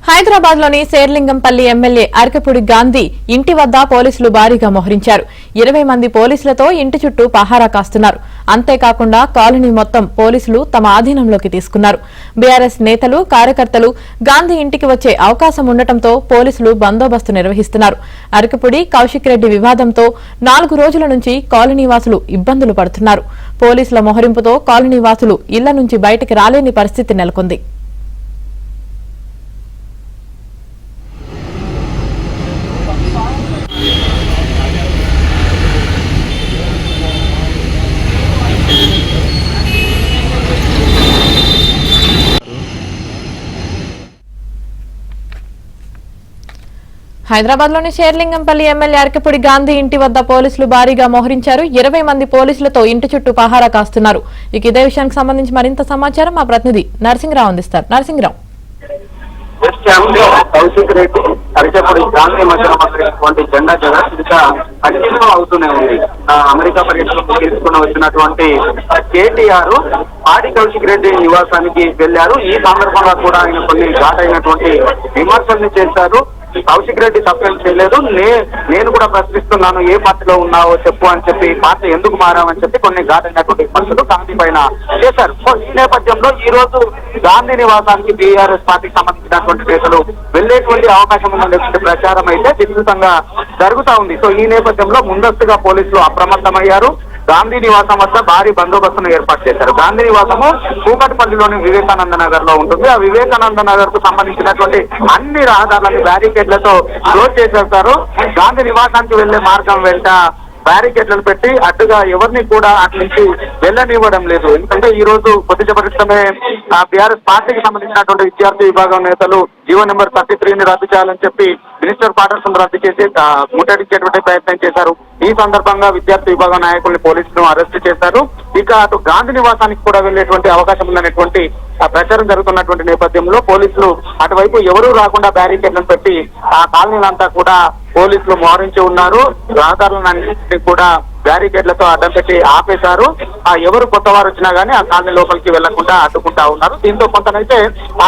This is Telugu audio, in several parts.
హైదరాబాద్ లోని శేర్లింగంపల్లి ఎమ్మెల్యే అరకపూడి గాంధీ ఇంటి వద్ద పోలీసులు భారీగా మోహరించారు. 20 మంది పోలీసులతో ఇంటి చుట్టూ పహారా కాస్తున్నారు. అంతేకాకుండా కాలనీ మొత్తం పోలీసులు తమ ఆధీనంలోకి తీసుకున్నారు. బీఆర్ఎస్ నేతలు, కార్యకర్తలు గాంధీ ఇంటికి వచ్చే అవకాశం ఉండటంతో పోలీసులు బందోబస్తు నిర్వహిస్తున్నారు. అరకపూడి కౌశిక్ రెడ్డి వివాదంతో 4 రోజుల నుంచి కాలనీవాసులు ఇబ్బందులు పడుతున్నారు. పోలీసుల మోహరింపుతో కాలనీవాసులు ఇళ్ల నుంచి బయటికి రాలేని పరిస్థితి నెలకొంది. హైదరాబాద్ లోని శేర్లింగంపల్లి ఎమ్మెల్యే అరకపూడి గాంధీ ఇంటి వద్ద పోలీసులు భారీగా మోహరించారు. 20 మంది పోలీసులతో ఇంటి చుట్టూ పహారా కాస్తున్నారు. ఇక ఇదే విషయానికి సంబంధించి మరింత సమాచారం మా ప్రతినిధి నరసింహరావు అందిస్తారు. నరసింహరావు, కౌశిక్ రెడ్డి అరకపూడి గాంధీ మధ్యన జెండా జగత్తుగా కంటిన్యూ అవుతూనే ఉంది. అమెరికా పర్యటనకు తీసుకుని వచ్చినటువంటి కేటీఆర్ ఆడి కౌశిక్ రెడ్డి నివాసానికి వెళ్లారు. ఈ సందర్భంగా కూడా ఆయన కొన్ని ఘాటైనటువంటి విమర్శల్ని చేశారు. కౌశిక్ రెడ్డి తప్పేం చేయలేదు, నేను కూడా ప్రశ్నిస్తున్నాను, ఏ పార్టీలో ఉన్నావో చెప్పు అని చెప్పి, పార్టీ ఎందుకు మారామని చెప్పి కొన్ని ఘాటైనటువంటి విమర్శలు గాంధీ పైన చేశారు. ఈ నేపథ్యంలో ఈ రోజు గాంధీ నివాసానికి బీఆర్ఎస్ పార్టీకి సంబంధించినటువంటి నేతలు వెళ్లేటువంటి అవకాశం ఉన్నటువంటి ప్రచారం అయితే విస్తృతంగా జరుగుతా ఉంది. సో ఈ నేపథ్యంలో ముందస్తుగా పోలీసులు అప్రమత్తమయ్యారు. గాంధీ నివాసం వద్ద భారీ బందోబస్తును ఏర్పాటు చేశారు. గాంధీ నివాసము కూకట్పల్లిలోని వివేకానంద నగర్ లో ఉంటుంది. ఆ వివేకానంద నగర్ కు సంబంధించినటువంటి అన్ని రహదారులను బ్యారికేడ్లతో క్లోజ్ చేసేస్తారు. గాంధీ నివాసానికి వెళ్లే మార్గం వెంట బ్యారికేడ్లను పెట్టి అడ్డుగా ఎవరిని కూడా అటు నుంచి వెళ్ళనివ్వడం లేదు. ఎందుకంటే ఈ రోజు కొద్దిసేపటిమే బీఆర్ఎస్ పార్టీకి సంబంధించినటువంటి విద్యార్థి విభాగం నేతలు జీవో నెంబర్ 33ని రద్దు చేయాలని చెప్పి మినిస్టర్ క్వార్టర్స్ రద్దు చేసి ముట్టడించేటువంటి ప్రయత్నం చేశారు. ఈ సందర్భంగా విద్యార్థి విభాగం నాయకుల్ని పోలీసులు అరెస్టు చేశారు. ఇక అటు గాంధీ నివాసానికి కూడా వెళ్లేటువంటి అవకాశం ఉందనేటువంటి ప్రచారం జరుగుతున్నటువంటి నేపథ్యంలో పోలీసులు అటువైపు ఎవరూ రాకుండా బ్యారికేడ్లను పెట్టి ఆ కాలనీలంతా కూడా పోలీసులు మోహరించి ఉన్నారు. రహదారులన్నింటినీ కూడా బ్యారికేడ్లతో అడ్డం పెట్టి ఆపేశారు. ఎవరు కొత్త వారు వచ్చినా గానీ ఆ కాలనీ లోపలికి వెళ్లకుండా అడ్డుకుంటా ఉన్నారు. దీంతో కొంతనైతే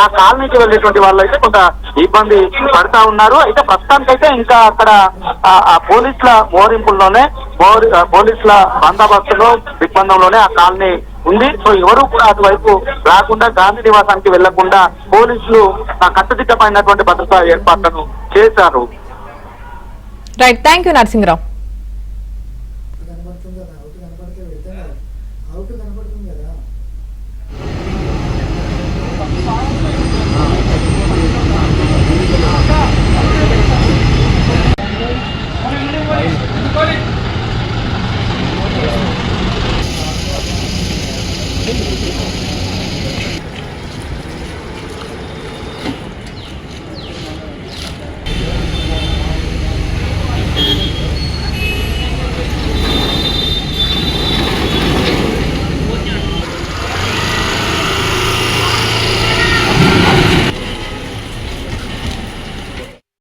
ఆ కాలనీకి వెళ్లేటువంటి వాళ్ళు అయితే కొంత ఇబ్బంది పడతా ఉన్నారు. అయితే ప్రస్తుతానికైతే ఇంకా అక్కడ పోలీసుల మోహరింపుల్లోనే పోలీసుల బందోబస్తులో దిగ్బంధంలోనే ఆ కాలనీ ఉంది. సో ఎవరు కూడా అటువైపు రాకుండా గాంధీ నివాసానికి వెళ్లకుండా పోలీసులు కట్టుదిట్టమైనటువంటి భద్రతా ఏర్పాట్లను చేశారు. Right, thank you Narasimharao.